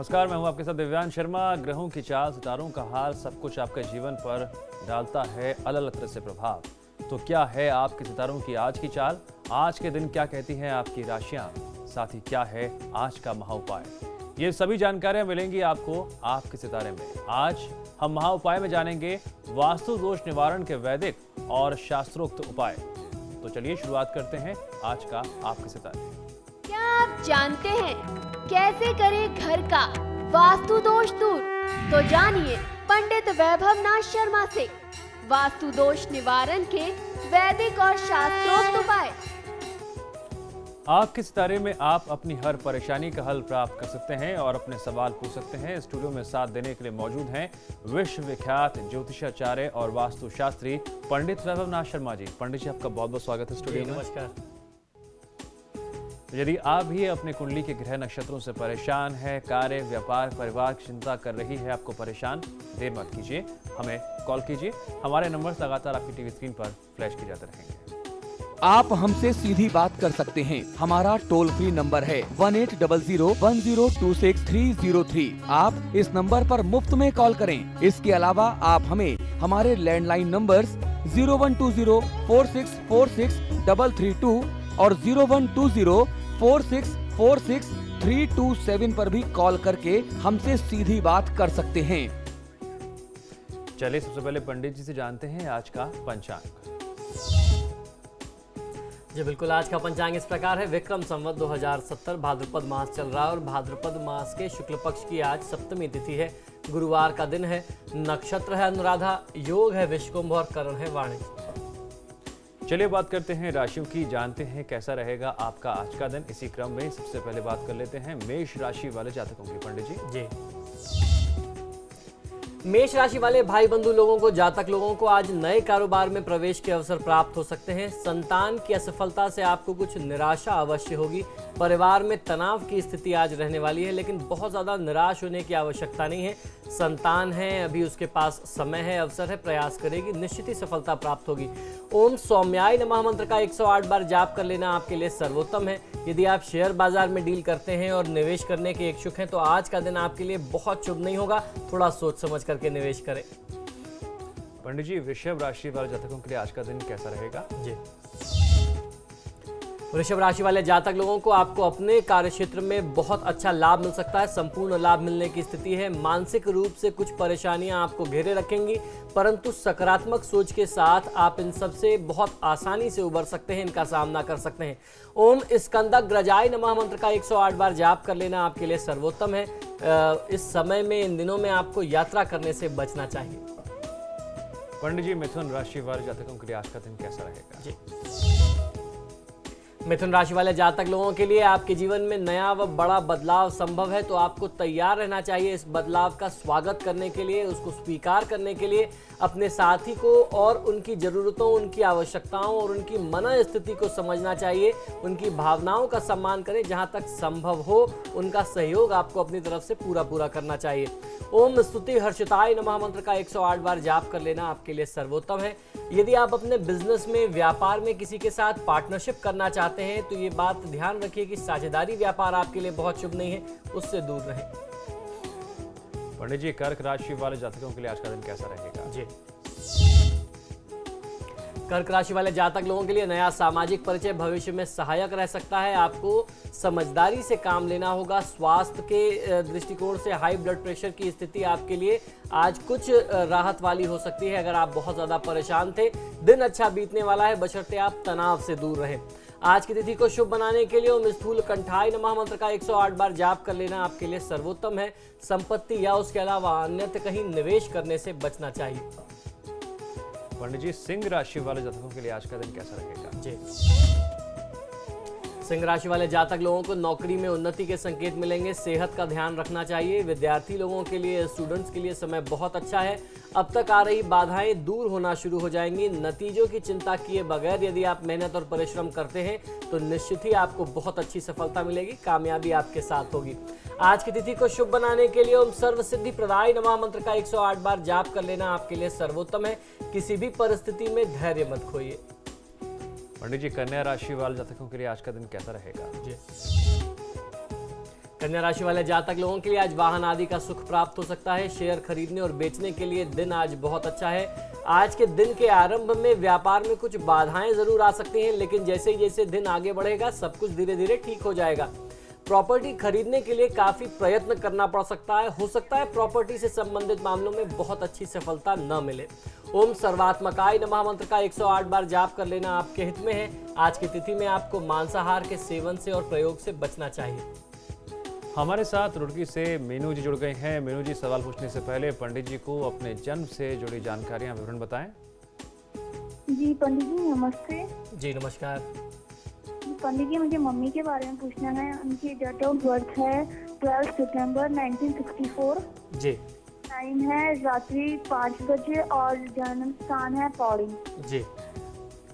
नमस्कार, मैं हूं आपके साथ दिव्यांश शर्मा। ग्रहों की चाल, सितारों का हाल, सब कुछ आपके जीवन पर डालता है अलग अलग तरह से प्रभाव। तो क्या है आपके सितारों की आज की चाल? आज के दिन क्या कहती हैं आपकी राशियां? साथ ही क्या है आज का महाउपाय? ये सभी जानकारियां मिलेंगी आपको आपके सितारे में। आज हम महाउपाय में जानेंगे वास्तु दोष निवारण के वैदिक और शास्त्रोक्त उपाय। तो चलिए शुरुआत करते हैं आज का आपके सितारे। क्या आप जानते हैं कैसे करें घर का वास्तु दोष दूर? तो जानिए पंडित वैभव नाथ शर्मा से वास्तु दोष निवारण के वैदिक और शास्त्रोक्त उपाय। आपके सितारे में आप अपनी हर परेशानी का हल प्राप्त कर सकते हैं और अपने सवाल पूछ सकते हैं। स्टूडियो में साथ देने के लिए मौजूद हैं विश्व विख्यात ज्योतिषाचार्य और वास्तु शास्त्री पंडित वैभव नाथ शर्मा जी। पंडित जी, आपका बहुत बहुत स्वागत है स्टूडियो में। नमस्कार। यदि आप भी अपने कुंडली के ग्रह नक्षत्रों से परेशान हैं, कार्य, व्यापार, परिवार की चिंता कर रही है आपको परेशान, देर मत कीजिए, हमें कॉल कीजिए। हमारे नंबर्स लगातार आपकी टीवी स्क्रीन पर फ्लैश किए जाते रहेंगे। आप हमसे सीधी बात कर सकते हैं। हमारा टोल फ्री नंबर है 180010263003। आप इस नंबर पर मुफ्त में कॉल करें। इसके अलावा आप हमें हमारे लैंडलाइन नंबर्स 012046463332 और 012046463327 पर भी कॉल करके हमसे सीधी बात कर सकते हैं। चलिए सबसे पहले पंडित जी से जानते हैं आज का पंचांग। जी बिल्कुल, आज का पंचांग इस प्रकार है। विक्रम संवत 2070 भाद्रपद मास चल रहा है और भाद्रपद मास के शुक्ल पक्ष की आज सप्तमी तिथि है। गुरुवार का दिन है। नक्षत्र है अनुराधा, योग है विश्वकुंभ और करण है वाणिज्य। चलिए बात करते हैं राशियों की, जानते हैं कैसा रहेगा आपका आज का दिन। इसी क्रम में सबसे पहले बात कर लेते हैं मेष राशि वाले जातकों की। पंडित जी। मेष राशि वाले भाई बंधु लोगों को, जातक लोगों को आज नए कारोबार में प्रवेश के अवसर प्राप्त हो सकते हैं। संतान की असफलता से आपको कुछ निराशा अवश्य होगी। परिवार में तनाव की स्थिति आज रहने वाली है, लेकिन बहुत ज्यादा निराश होने की आवश्यकता नहीं है। संतान है, अभी उसके पास समय है, अवसर है, प्रयास करेगी, निश्चित ही सफलता प्राप्त होगी। ओम सौम्याय नमः मंत्र का 108 बार जाप कर लेना आपके लिए सर्वोत्तम है। यदि आप शेयर बाजार में डील करते हैं और निवेश करने के इच्छुक हैं तो आज का दिन आपके लिए बहुत शुभ नहीं होगा। थोड़ा सोच समझ करके निवेश करें। पंडित जी, वृषभ राशि वाले जातकों के लिए आज का दिन कैसा रहेगा? जी, वृषभ राशि वाले जातक लोगों को आपको अपने कार्यक्षेत्र में बहुत अच्छा लाभ मिल सकता है। संपूर्ण लाभ मिलने की स्थिति है। मानसिक रूप से कुछ परेशानियां आपको घेरे रखेंगी, परंतु सकारात्मक सोच के साथ आप इन सब से बहुत आसानी से उबर सकते हैं, इनका सामना कर सकते हैं। ओम स्कंदग्रजाय नमः मंत्र का 108 बार जाप कर लेना आपके लिए सर्वोत्तम है। इस समय में, इन दिनों में आपको यात्रा करने से बचना चाहिए। पंडित जी, मिथुन राशि वाले जातकों के लिए आज का दिन कैसा रहेगा? जी, मिथुन राशि वाले जातक लोगों के लिए आपके जीवन में नया व बड़ा बदलाव संभव है, तो आपको तैयार रहना चाहिए इस बदलाव का स्वागत करने के लिए, उसको स्वीकार करने के लिए। अपने साथी को और उनकी ज़रूरतों, उनकी आवश्यकताओं और उनकी मनस्थिति को समझना चाहिए। उनकी भावनाओं का सम्मान करें। जहां तक संभव हो उनका सहयोग आपको अपनी तरफ से पूरा करना चाहिए। ओम स्तुति हर्षिताय नमः मंत्र का 108 बार जाप कर लेना आपके लिए सर्वोत्तम है। यदि आप अपने बिजनेस में, व्यापार में किसी के साथ पार्टनरशिप करना चाहते हैं तो ये बात ध्यान रखिए कि साझेदारी व्यापार आपके लिए बहुत शुभ नहीं है, उससे दूर रहें। पंडित जी, कर्क राशि वाले जातकों के लिए आज का दिन कैसा रहेगा? जी, कर्क राशि वाले जातक लोगों के लिए नया सामाजिक परिचय भविष्य में सहायक रह सकता है। आपको समझदारी से काम लेना होगा। स्वास्थ्य के दृष्टिकोण से हाई ब्लड प्रेशर की स्थिति आपके लिए आज कुछ राहत वाली हो सकती है। अगर आप बहुत ज़्यादा परेशान थे, दिन अच्छा बीतने वाला है, बशर्ते आप तनाव से दूर रहें। आज की तिथि को शुभ बनाने के लिए ओम स्थूल कंठाय नमः मंत्र का 108 बार जाप कर लेना आपके लिए सर्वोत्तम है। संपत्ति या उसके अलावा अन्यत्र कहीं निवेश करने से बचना चाहिए। पंडित जी, सिंह राशि वाले जातकों के लिए आज का दिन कैसा रहेगा? जी, सिंह राशि वाले जातक लोगों को नौकरी में उन्नति के संकेत मिलेंगे। सेहत का ध्यान रखना चाहिए। विद्यार्थी लोगों के लिए, स्टूडेंट्स के लिए समय बहुत अच्छा है। अब तक आ रही बाधाएं दूर होना शुरू हो जाएंगी। नतीजों की चिंता किए बगैर यदि आप मेहनत और परिश्रम करते हैं तो निश्चित ही आपको बहुत अच्छी सफलता मिलेगी, कामयाबी आपके साथ होगी। आज की तिथि को शुभ बनाने के लिए ओम सर्व सिद्धि प्रदाय नमः मंत्र का 108 बार जाप कर लेना आपके लिए सर्वोत्तम है। किसी भी परिस्थिति में धैर्य मत खोइए। पंडित जी, कन्या राशि वाले जातकों के लिए आज का दिन कैसा रहेगा? जी, कन्या राशि वाले जातक लोगों के लिए आज वाहन आदि का सुख प्राप्त हो सकता है। शेयर खरीदने और बेचने के लिए दिन आज बहुत अच्छा है। आज के दिन के आरंभ में व्यापार में कुछ बाधाएं जरूर आ सकती हैं, लेकिन जैसे जैसे दिन आगे बढ़ेगा सब कुछ धीरे धीरे ठीक हो जाएगा। प्रॉपर्टी खरीदने के लिए काफी प्रयत्न करना पड़ सकता है। हो सकता है प्रॉपर्टी से संबंधित मामलों में बहुत अच्छी सफलता न मिले। ओम सर्वात्मकाय नमः मंत्र का 108 बार जाप कर लेना आपके हित में है। आज की तिथि में आपको मांसाहार के सेवन से और प्रयोग से बचना चाहिए। हमारे साथ रुड़की से मीनू जी जुड़ गए हैं। मीनू जी, सवाल पूछने से पहले पंडित जी को अपने जन्म से जुड़ी जानकारियां विवरण बताएं। जी पंडित जी नमस्ते। जी नमस्कार। पंडित जी मुझे मम्मी के बारे में पूछना है। उनकी डेट ऑफ बर्थ है 12 सितंबर 1964। जी। टाइम है रात्रि 5 बजे और जन्म स्थान है पौड़ी। जी।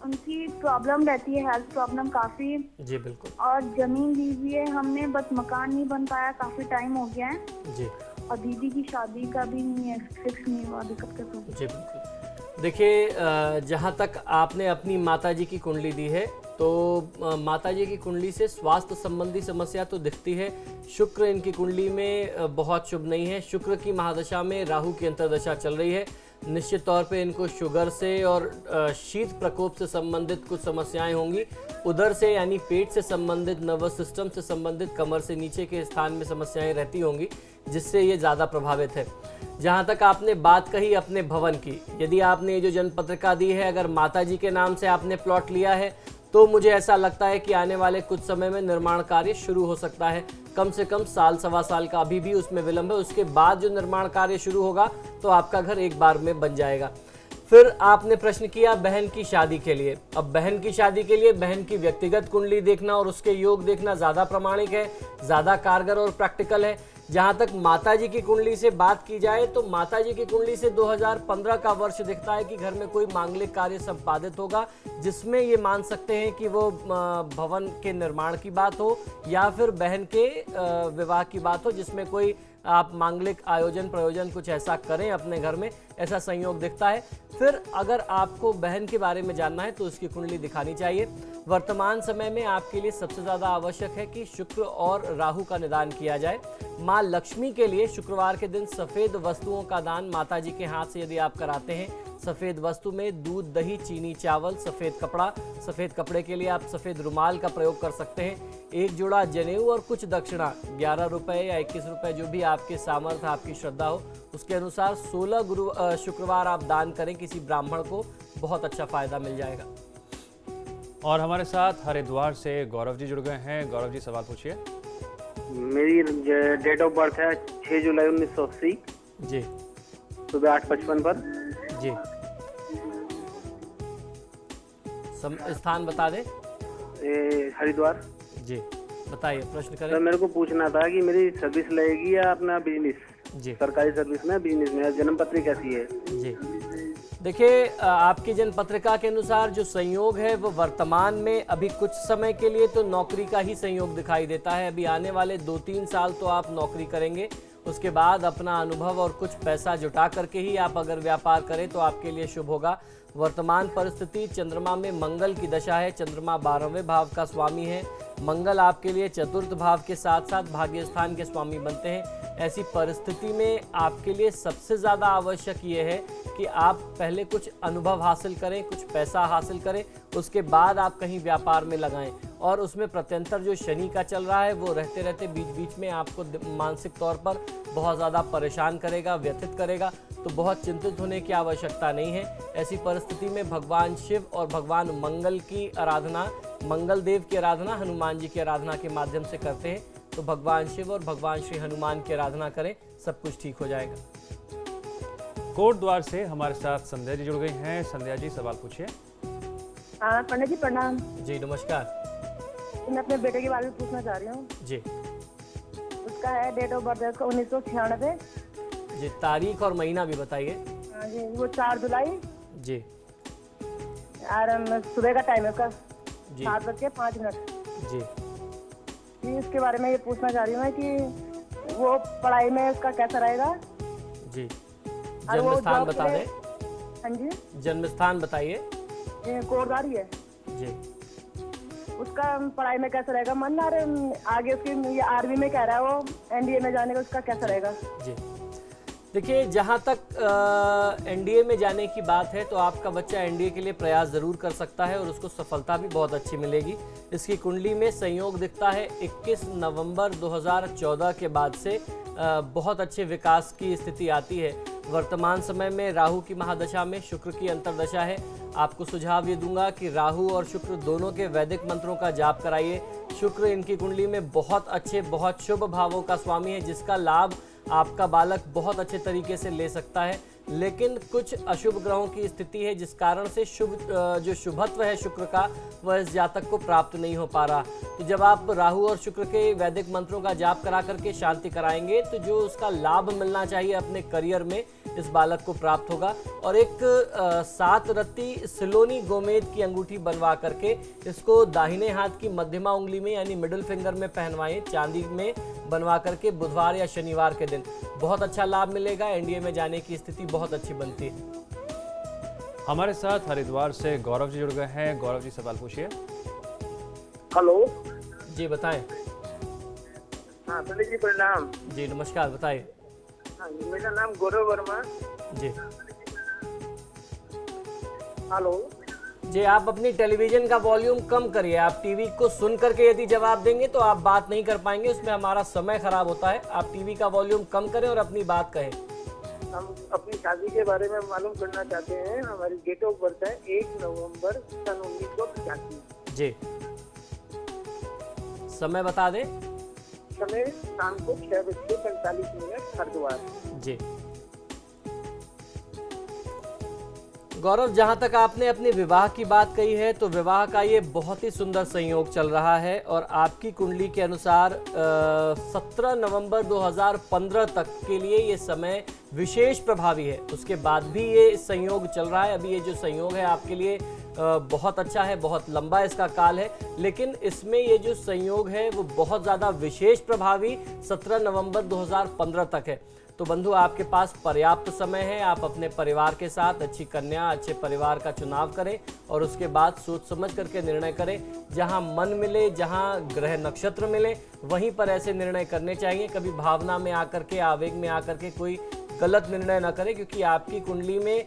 उनकी प्रॉब्लम रहती है, हेल्थ प्रॉब्लम काफी। जी बिल्कुल। और जमीन ली है हमने, बस मकान नहीं बन पाया, काफी टाइम हो गया है। जी। और दीदी की शादी का भी नहीं है, फिक्स नहीं हुआ अभी कब तक होगा। जी बिल्कुल। देखिए, जहाँ तक आपने अपनी माताजी की कुंडली दी है तो माताजी की कुंडली से स्वास्थ्य संबंधी समस्या तो दिखती है। शुक्र इनकी कुंडली में बहुत शुभ नहीं है। शुक्र की महादशा में राहु की अंतर्दशा चल रही है। निश्चित तौर पे इनको शुगर से और शीत प्रकोप से संबंधित कुछ समस्याएं होंगी। उदर से यानी पेट से संबंधित, नर्वस सिस्टम से संबंधित, कमर से नीचे के स्थान में समस्याएं रहती होंगी, जिससे ये ज़्यादा प्रभावित है। जहाँ तक आपने बात कही अपने भवन की, यदि आपने ये जो जन्म पत्रिका दी है, अगर माताजी के नाम से आपने प्लॉट लिया है तो मुझे ऐसा लगता है कि आने वाले कुछ समय में निर्माण कार्य शुरू हो सकता है। कम से कम साल सवा साल का अभी भी उसमें विलंब है। उसके बाद जो निर्माण कार्य शुरू होगा तो आपका घर एक बार में बन जाएगा। फिर आपने प्रश्न किया बहन की शादी के लिए। अब बहन की शादी के लिए बहन की व्यक्तिगत कुंडली देखना और उसके योग देखना ज़्यादा प्रामाणिक है, ज़्यादा कारगर और प्रैक्टिकल है। जहाँ तक माताजी की कुंडली से बात की जाए तो माताजी की कुंडली से 2015 का वर्ष दिखता है कि घर में कोई मांगलिक कार्य संपादित होगा, जिसमें ये मान सकते हैं कि वो भवन के निर्माण की बात हो या फिर बहन के विवाह की बात हो, जिसमें कोई आप मांगलिक आयोजन प्रयोजन कुछ ऐसा करें अपने घर में, ऐसा संयोग दिखता है। फिर अगर आपको बहन के बारे में जानना है तो उसकी कुंडली दिखानी चाहिए। वर्तमान समय में आपके लिए सबसे ज़्यादा आवश्यक है कि शुक्र और राहु का निदान किया जाए। माँ लक्ष्मी के लिए शुक्रवार के दिन सफ़ेद वस्तुओं का दान माताजी के हाथ से यदि आप कराते हैं, सफ़ेद वस्तु में दूध, दही, चीनी, चावल, सफ़ेद कपड़ा, सफ़ेद कपड़े के लिए आप सफ़ेद रुमाल का प्रयोग कर सकते हैं। एक जोड़ा जनेऊ और कुछ दक्षिणा 11 रुपये या 21 रुपये, जो भी आपके सामर्थ्य आपकी श्रद्धा हो उसके अनुसार 16 शुक्रवार आप दान करें किसी ब्राह्मण को, बहुत अच्छा फायदा मिल जाएगा। और हमारे साथ हरिद्वार से गौरव जी जुड़ गए हैं। गौरव जी, सवाल पूछिए। मेरी डेट ऑफ बर्थ है 6 जुलाई 1980। जी। सुबह 8:55 पर। जी। स्थान बता दें। हरिद्वार। जी बताइए, प्रश्न करें। सर मेरे को पूछना था कि मेरी सर्विस लगेगी या अपना बिजनेस? जी। सरकारी सर्विस में, बिजनेस में, जन्म पत्री कैसी है? जी देखिए, आपकी जन्म पत्रिका के अनुसार जो संयोग है वो वर्तमान में अभी कुछ समय के लिए तो नौकरी का ही संयोग दिखाई देता है। अभी आने वाले 2-3 साल तो आप नौकरी करेंगे, उसके बाद अपना अनुभव और कुछ पैसा जुटा करके ही आप अगर व्यापार करें तो आपके लिए शुभ होगा। वर्तमान परिस्थिति, चंद्रमा में मंगल की दशा है। चंद्रमा 12वें भाव का स्वामी है। मंगल आपके लिए चतुर्थ भाव के साथ साथ भाग्य स्थान के स्वामी बनते हैं। ऐसी परिस्थिति में आपके लिए सबसे ज़्यादा आवश्यक ये है कि आप पहले कुछ अनुभव हासिल करें, कुछ पैसा हासिल करें, उसके बाद आप कहीं व्यापार में लगाएं। और उसमें प्रत्यंतर जो शनि का चल रहा है वो रहते रहते बीच बीच में आपको मानसिक तौर पर बहुत ज़्यादा परेशान करेगा, व्यथित करेगा। तो बहुत चिंतित होने की आवश्यकता नहीं है। ऐसी परिस्थिति में भगवान शिव और भगवान मंगल की आराधना, मंगल देव की आराधना, हनुमान जी की आराधना के माध्यम से करते हैं। तो भगवान शिव और भगवान श्री हनुमान की आराधना करें, सब कुछ ठीक हो जाएगा। कोटद्वार से हमारे साथ संध्या जी जुड़ गई हैं। संध्या जी, सवाल पूछिए। पंडित जी प्रणाम। जी नमस्कार। मैं अपने बेटे के बारे में पूछना चाह रही हूँ। जी। उसका है डेट ऑफ बर्थ 1996। जी, तारीख और महीना भी बताइए। जी, वो 4 जुलाई। जी। और सुबह का टाइम है उसका जी। 7:05। जी। जी, इसके बारे में ये पूछना चाह रही हूँ मैं कि वो पढ़ाई में उसका कैसा रहेगा। जी। और वो जन्म स्थान जॉब बता के दें। लिए- हाँ जी, जन्म स्थान बताइए। कोटद्वार ही है। जी। उसका पढ़ाई में कैसा रहेगा, मन ना रहे आगे उसकी ये आर्मी में कह रहा है वो, एनडीए में जाने का, उसका कैसा रहेगा? जी देखिए, जहाँ तक एनडीए में जाने की बात है तो आपका बच्चा एनडीए के लिए प्रयास ज़रूर कर सकता है और उसको सफलता भी बहुत अच्छी मिलेगी। इसकी कुंडली में संयोग दिखता है 21 नवंबर 2014 के बाद से बहुत अच्छे विकास की स्थिति आती है। वर्तमान समय में राहु की महादशा में शुक्र की अंतर्दशा है। आपको सुझाव ये दूंगा कि राहु और शुक्र दोनों के वैदिक मंत्रों का जाप कराइए। शुक्र इनकी कुंडली में बहुत अच्छे, बहुत शुभ भावों का स्वामी है, जिसका लाभ आपका बालक बहुत अच्छे तरीके से ले सकता है। लेकिन कुछ अशुभ ग्रहों की स्थिति है जिस कारण से जो शुभत्व है शुक्र का, वह इस जातक को प्राप्त नहीं हो पा रहा। तो जब आप राहु और शुक्र के वैदिक मंत्रों का जाप करा करके शांति कराएंगे तो जो उसका लाभ मिलना चाहिए अपने करियर में, इस बालक को प्राप्त होगा। और एक 7 रत्ती सिलोनी गोमेद की अंगूठी बनवा करके इसको दाहिने हाथ की मध्यमा उंगली में यानी मिडिल फिंगर में पहनवाएं, चांदी में बनवा करके बुधवार या शनिवार के दिन। बहुत अच्छा लाभ मिलेगा, एनडीए में जाने की स्थिति बहुत अच्छी बनती है। हमारे साथ हरिद्वार से गौरव जी जुड़ गए हैं। गौरव जी, सवाल पूछिए। हेलो जी बताएं। हाँ पंडित जी प्रणाम। जी नमस्कार, बताइए। हाँ, मेरा नाम गौरव वर्मा। जी हेलो जी, आप अपनी टेलीविजन का वॉल्यूम कम करिए। आप टीवी को सुन करके यदि जवाब देंगे तो आप बात नहीं कर पाएंगे, उसमें हमारा समय खराब होता है। आप टीवी का वॉल्यूम कम करें और अपनी बात कहें। हम अपनी शादी के बारे में मालूम करना चाहते हैं। हमारी डेट ऑफ बर्थ है 1 नवंबर सन 1985। जी, समय बता दें। समय शाम को 6:45 हरिद्वार। जी गौरव, जहां तक आपने अपने विवाह की बात कही है तो विवाह का ये बहुत ही सुंदर संयोग चल रहा है और आपकी कुंडली के अनुसार 17 नवंबर 2015 तक के लिए ये समय विशेष प्रभावी है। उसके बाद भी ये संयोग चल रहा है। अभी ये जो संयोग है आपके लिए बहुत अच्छा है, बहुत लंबा इसका काल है, लेकिन इसमें ये जो संयोग है वो बहुत ज़्यादा विशेष प्रभावी 17 नवंबर 2015 तक है। तो बंधु, आपके पास पर्याप्त समय है। आप अपने परिवार के साथ अच्छी कन्या, अच्छे परिवार का चुनाव करें और उसके बाद सोच समझ करके निर्णय करें। जहां मन मिले, जहां ग्रह नक्षत्र मिले, वहीं पर ऐसे निर्णय करने चाहिए। कभी भावना में आकर के, आवेग में आकर के कोई गलत निर्णय ना करें, क्योंकि आपकी कुंडली में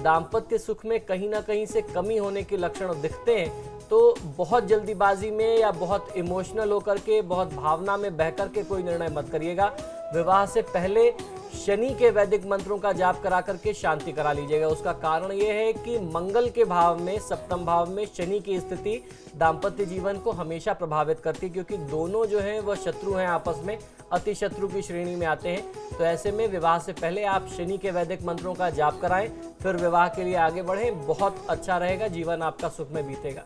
दाम्पत्य सुख में कहीं ना कहीं से कमी होने के लक्षण दिखते हैं। तो बहुत जल्दीबाजी में या बहुत इमोशनल होकर के, बहुत भावना में बह कर के कोई निर्णय मत करिएगा। विवाह से पहले शनि के वैदिक मंत्रों का जाप करा करके शांति करा लीजिएगा। उसका कारण यह है कि मंगल के भाव में, सप्तम भाव में शनि की स्थिति दाम्पत्य जीवन को हमेशा प्रभावित करती है, क्योंकि दोनों जो हैं वह शत्रु हैं, आपस में अति शत्रु की श्रेणी में आते हैं। तो ऐसे में विवाह से पहले आप शनि के वैदिक मंत्रों का जाप कराएं, फिर विवाह के लिए आगे बढ़ें। बहुत अच्छा रहेगा, जीवन आपका सुख में बीतेगा।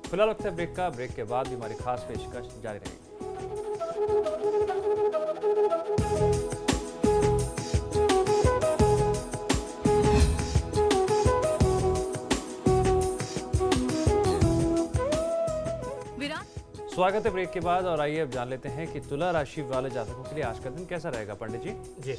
फिलहाल वक्त है ब्रेक का। ब्रेक के बाद भी हमारी खास पेशकश जारी रहेगी। स्वागत है ब्रेक के बाद और आइए अब जान लेते हैं कि तुला राशि वाले जातकों के लिए आज का दिन कैसा रहेगा। पंडित जी। जी,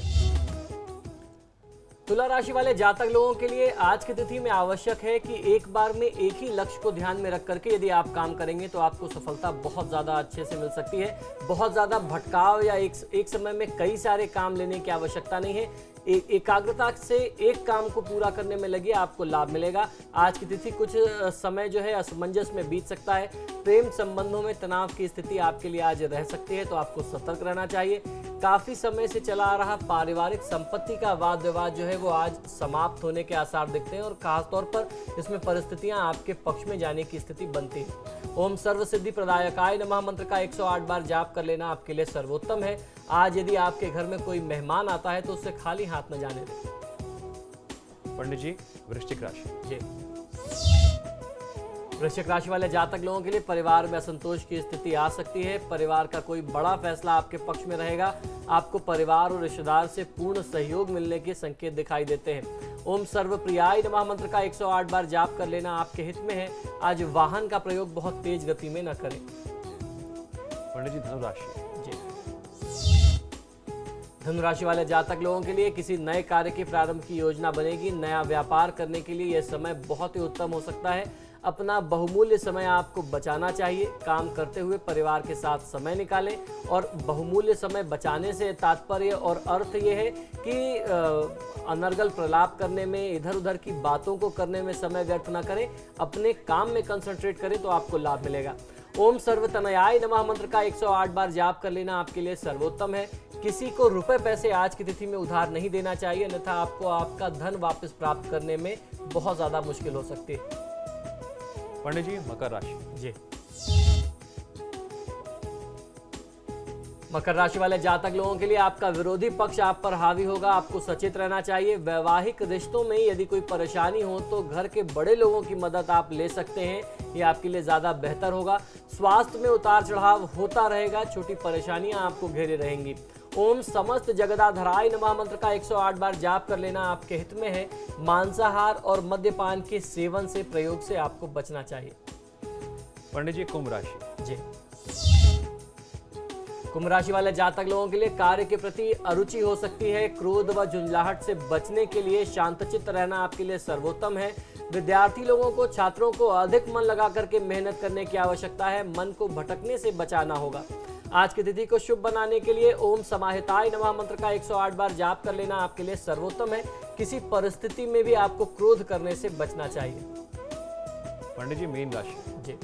तुला राशि वाले जातक लोगों के लिए आज की तिथि में आवश्यक है कि एक बार में एक ही लक्ष्य को ध्यान में रख करके यदि आप काम करेंगे तो आपको सफलता बहुत ज़्यादा अच्छे से मिल सकती है। बहुत ज़्यादा भटकाव या एक समय में कई सारे काम लेने की आवश्यकता नहीं है। एकाग्रता से एक काम को पूरा करने में लगे, आपको लाभ मिलेगा। आज की तिथि कुछ समय जो है असमंजस में बीत सकता है। प्रेम संबंधों में तनाव की स्थिति आपके लिए आज रह सकती है, तो आपको सतर्क रहना चाहिए। काफ़ी समय से चला आ रहा पारिवारिक संपत्ति का वाद विवाद जो है वो आज समाप्त होने के आसार दिखते हैं और खासतौर पर इसमें परिस्थितियां आपके पक्ष में जाने की स्थिति बनती है। ओम सर्व सिद्धि प्रदायकाय नमः मंत्र का 108 बार जाप कर लेना आपके लिए सर्वोत्तम है। आज यदि आपके घर में कोई मेहमान आता है तो उससे खाली हाथ न जाने दें। पंडित जी, वृश्चिक राशि। जी, वृश्चिक राशि वाले जातक लोगों के लिए परिवार में असंतोष की स्थिति आ सकती है। परिवार का कोई बड़ा फैसला आपके पक्ष में रहेगा। आपको परिवार और रिश्तेदार से पूर्ण सहयोग मिलने के संकेत दिखाई देते हैं। ओम सर्वप्रियाय नमः मंत्र का 108 बार जाप कर लेना आपके हित में है। आज वाहन का प्रयोग बहुत तेज गति में न करें। पंडित जी, धनु राशि। जी, धनु राशि वाले जातक लोगों के लिए किसी नए कार्य के प्रारंभ की योजना बनेगी। नया व्यापार करने के लिए यह समय बहुत ही उत्तम हो सकता है। अपना बहुमूल्य समय आपको बचाना चाहिए। काम करते हुए परिवार के साथ समय निकालें, और बहुमूल्य समय बचाने से तात्पर्य और अर्थ ये है कि अनर्गल प्रलाप करने में, इधर उधर की बातों को करने में समय व्यर्थ ना करें, अपने काम में कंसंट्रेट करें तो आपको लाभ मिलेगा। ओम सर्वतनयाय नमः मंत्र का 108 बार जाप कर लेना आपके लिए सर्वोत्तम है। किसी को रुपए पैसे आज की तिथि में उधार नहीं देना चाहिए, अन्यथा आपको आपका धन वापस प्राप्त करने में बहुत ज्यादा मुश्किल हो सकती है। पंडित जी, मकर राशि। जी, मकर राशि वाले जातक लोगों के लिए आपका विरोधी पक्ष आप पर हावी होगा, आपको सचेत रहना चाहिए। वैवाहिक रिश्तों में यदि कोई परेशानी हो तो घर के बड़े लोगों की मदद आप ले सकते हैं, ये आपके लिए ज्यादा बेहतर होगा। स्वास्थ्य में उतार चढ़ाव होता रहेगा, छोटी परेशानियां आपको घेरे रहेंगी। ओम समस्त जगदाधराय नमः मंत्र का 108 बार जाप कर लेना आपके हित में है। मांसाहार और मद्यपान के सेवन से, प्रयोग से आपको बचना चाहिए। पंडित जी, कुंभ राशि। जी, कुंभ राशि वाले जातक लोगों के लिए कार्य के प्रति अरुचि हो सकती है। क्रोध व झुंझलाहट से बचने के लिए शांतचित्त रहना आपके लिए सर्वोत्तम है। विद्यार्थी लोगों को, छात्रों को अधिक मन लगा करके मेहनत करने की आवश्यकता है। मन को भटकने से बचाना होगा। आज की तिथि को शुभ बनाने के लिए ओम समाहिताय नमः मंत्र का 108 बार जाप कर लेना आपके लिए सर्वोत्तम है। किसी परिस्थिति में भी आपको क्रोध करने से बचना चाहिए। पंडित जी, मीन राशि। जी,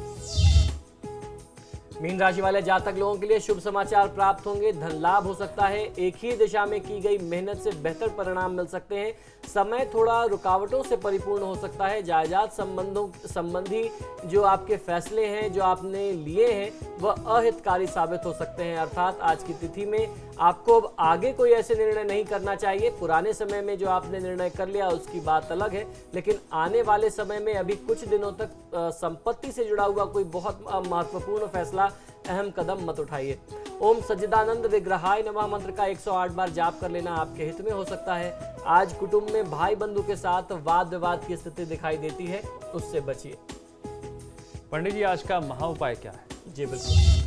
मीन राशि वाले जातक लोगों के लिए शुभ समाचार प्राप्त होंगे। धन लाभ हो सकता है। एक ही दिशा में की गई मेहनत से बेहतर परिणाम मिल सकते हैं। समय थोड़ा रुकावटों से परिपूर्ण हो सकता है। जायदाद संबंधी जो आपके फैसले हैं, जो आपने लिए हैं, वह अहितकारी साबित हो सकते हैं। अर्थात आज की तिथि में आपको अब आगे कोई ऐसे निर्णय नहीं करना चाहिए। पुराने समय में जो आपने निर्णय कर लिया उसकी बात अलग है, लेकिन आने वाले समय में अभी कुछ दिनों तक संपत्ति से जुड़ा हुआ कोई बहुत महत्वपूर्ण फैसला, अहम कदम मत उठाइए। ओम सच्चिदानंद विग्रहाय नमः मंत्र का 108 बार जाप कर लेना आपके हित में हो सकता है। आज कुटुंब में भाई बंधु के साथ वाद विवाद की स्थिति दिखाई देती है, उससे बचिए। पंडित जी, आज का महा उपाय क्या है? जी बिल्कुल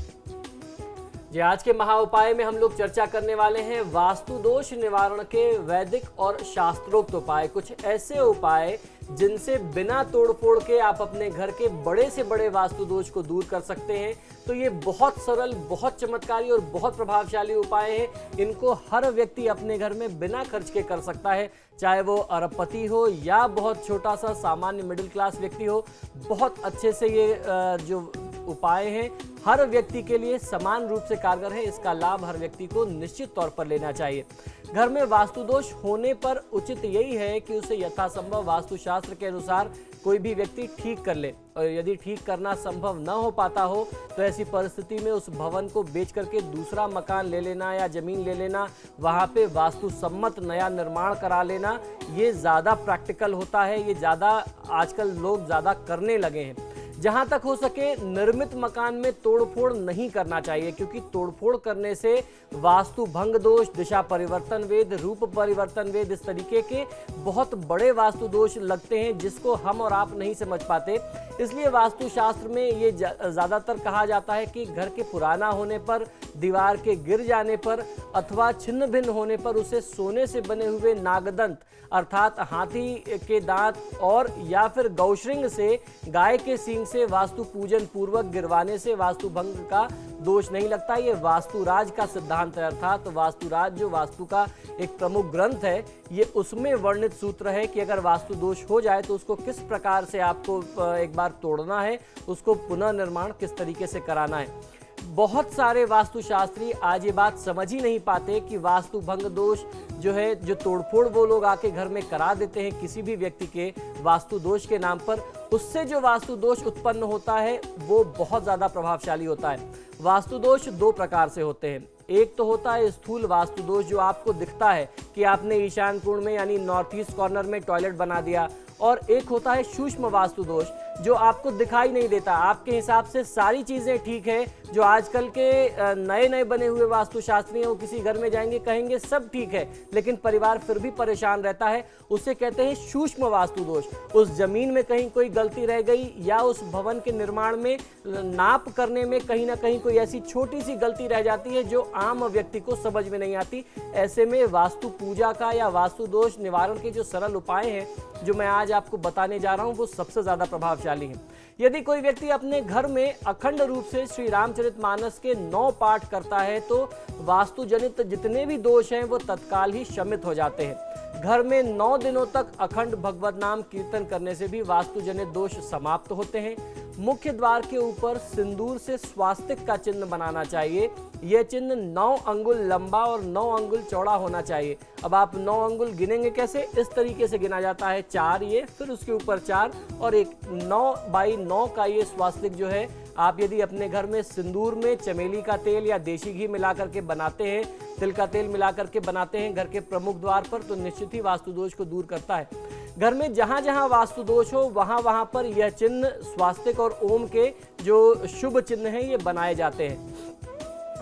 जी, आज के महा उपाय में हम लोग चर्चा करने वाले हैं वास्तु दोष निवारण के वैदिक और शास्त्रोक्त उपाय। कुछ ऐसे उपाय जिनसे बिना तोड़फोड़ के आप अपने घर के बड़े से बड़े वास्तु दोष को दूर कर सकते हैं। तो ये बहुत सरल, बहुत चमत्कारी और बहुत प्रभावशाली उपाय हैं। इनको हर व्यक्ति अपने घर में बिना खर्च के कर सकता है, चाहे वो अरबपति हो या बहुत छोटा सा सामान्य मिडिल क्लास व्यक्ति हो। बहुत अच्छे से ये जो उपाय हैं हर व्यक्ति के लिए समान रूप से कारगर है। इसका लाभ हर व्यक्ति को निश्चित तौर पर लेना चाहिए। घर में वास्तु दोष होने पर उचित यही है कि उसे यथासंभव वास्तुशास्त्र के अनुसार कोई भी व्यक्ति ठीक कर ले, और यदि ठीक करना संभव न हो पाता हो तो ऐसी परिस्थिति में उस भवन को बेच करके दूसरा मकान ले लेना या जमीन ले लेना, वहाँ पे वास्तु सम्मत नया निर्माण करा लेना, ये ज़्यादा प्रैक्टिकल होता है। ये ज़्यादा आजकल लोग ज़्यादा करने लगे हैं। जहां तक हो सके निर्मित मकान में तोड़फोड़ नहीं करना चाहिए, क्योंकि तोड़फोड़ करने से वास्तु भंग दोष, दिशा परिवर्तन वेद, रूप परिवर्तन वेद, इस तरीके के बहुत बड़े वास्तु दोष लगते हैं जिसको हम और आप नहीं समझ पाते। इसलिए वास्तुशास्त्र में ये ज़्यादातर कहा जाता है कि घर के पुराना होने पर, दीवार के गिर जाने पर अथवा छिन्न भिन्न होने पर उसे सोने से बने हुए नागदंत अर्थात हाथी के दांत और या फिर गौश्रिंग से, गाय के सींग से वास्तु पूजन पूर्वक गिरवाने से वास्तु भंग का दोष नहीं लगता। ये वास्तुराज का सिद्धांत है। अर्थात वास्तुराज जो वास्तु का एक प्रमुख ग्रंथ है, ये उसमें वर्णित सूत्र है कि अगर वास्तु दोष हो जाए तो उसको किस प्रकार से आपको एक बार तोड़ना है, उसको पुनः निर्माण किस तरीके से कराना है। बहुत सारे वास्तुशास्त्री आज ये बात समझ ही नहीं पाते कि वास्तु भंग दोष जो है, जो तोड़फोड़ वो लोग आके घर में करा देते हैं किसी भी व्यक्ति के वास्तु दोष के नाम पर, उससे जो वास्तु दोष उत्पन्न होता है वो बहुत ज़्यादा प्रभावशाली होता है। वास्तु दोष दो प्रकार से होते हैं। एक तो होता है स्थूल वास्तु दोष, जो आपको दिखता है कि आपने ईशान कोण में यानी नॉर्थ ईस्ट कॉर्नर में टॉयलेट बना दिया, और एक होता है सूक्ष्म वास्तु दोष जो आपको दिखाई नहीं देता। आपके हिसाब से सारी चीज़ें ठीक है, जो आजकल के नए नए बने हुए वास्तुशास्त्री हैं वो किसी घर में जाएंगे कहेंगे सब ठीक है, लेकिन परिवार फिर भी परेशान रहता है। उसे कहते हैं सूक्ष्म वास्तु दोष। उस जमीन में कहीं कोई गलती रह गई या उस भवन के निर्माण में नाप करने में कहीं ना कहीं कोई ऐसी छोटी सी गलती रह जाती है जो आम व्यक्ति को समझ में नहीं आती। ऐसे में वास्तु पूजा का या वास्तु दोष निवारण के जो सरल उपाय हैं जो मैं आज आपको बताने जा रहा हूँ वो सबसे ज़्यादा प्रभावशाली भाग्यशाली हैं। यदि कोई व्यक्ति अपने घर में अखंड रूप से श्री रामचरितमानस के 9 पाठ करता है तो वास्तु जनित जितने भी दोष हैं वो तत्काल ही शमित हो जाते हैं। घर में 9 दिनों तक अखंड भगवत नाम कीर्तन करने से भी वास्तु जनित दोष समाप्त होते हैं। मुख्य द्वार के ऊपर सिंदूर से स्वास्तिक का चिन्ह बनाना चाहिए। यह चिन्ह 9 अंगुल लंबा और 9 अंगुल चौड़ा होना चाहिए। अब आप 9 अंगुल गिनेंगे कैसे? इस तरीके से गिना जाता है, 4 ये, फिर उसके ऊपर 4 और एक 9 बाई 9 का ये स्वास्तिक जो है, आप यदि अपने घर में सिंदूर में चमेली का तेल या देशी घी मिला करके बनाते हैं, तिल का तेल मिला करके बनाते हैं घर के प्रमुख द्वार पर, तो निश्चित ही वास्तु दोष को दूर करता है। घर में जहां जहां वास्तु दोष हो वहां पर यह चिन्ह स्वास्तिक और ओम के जो शुभ चिन्ह हैं ये बनाए जाते हैं।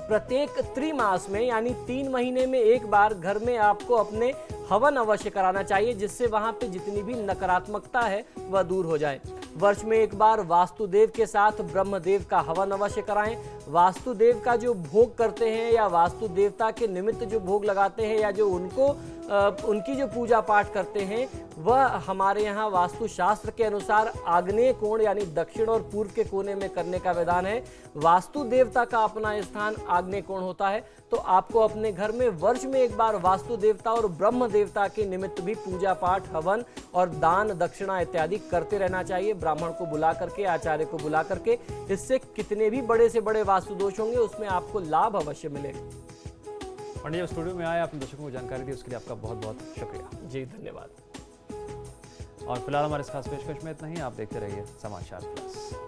प्रत्येक त्रिमास में यानी 3 महीने में एक बार घर में आपको अपने हवन अवश्य कराना चाहिए, जिससे वहां पे जितनी भी नकारात्मकता है वह दूर हो जाए। वर्ष में एक बार वास्तुदेव के साथ ब्रह्मदेव का हवन अवश्य कराएं। वास्तुदेव का जो भोग करते हैं या वास्तु देवता के निमित्त जो भोग लगाते हैं या जो उनकी जो पूजा पाठ करते हैं वह हमारे यहाँ वास्तु शास्त्र के अनुसार आग्नेय कोण यानी दक्षिण और पूर्व के कोने में करने का विधान है। वास्तु देवता का अपना स्थान आग्नेय कोण होता है, तो आपको अपने घर में वर्ष में एक बार वास्तु देवता और ब्रह्म देवता के निमित्त भी पूजा पाठ, हवन और दान दक्षिणा इत्यादि करते रहना चाहिए, ब्राह्मण को बुला करके, आचार्य को बुला करके। इससे कितने भी बड़े से बड़े वास्तु दोष होंगे उसमें आपको लाभ अवश्य मिलेगा। पंडित जी, स्टूडियो में आए, आपने दर्शकों को जानकारी दी, उसके लिए आपका बहुत बहुत शुक्रिया। जी धन्यवाद। और फिलहाल हमारे इस खास पेशकश में इतना ही। आप देखते रहिए समाचार प्लस।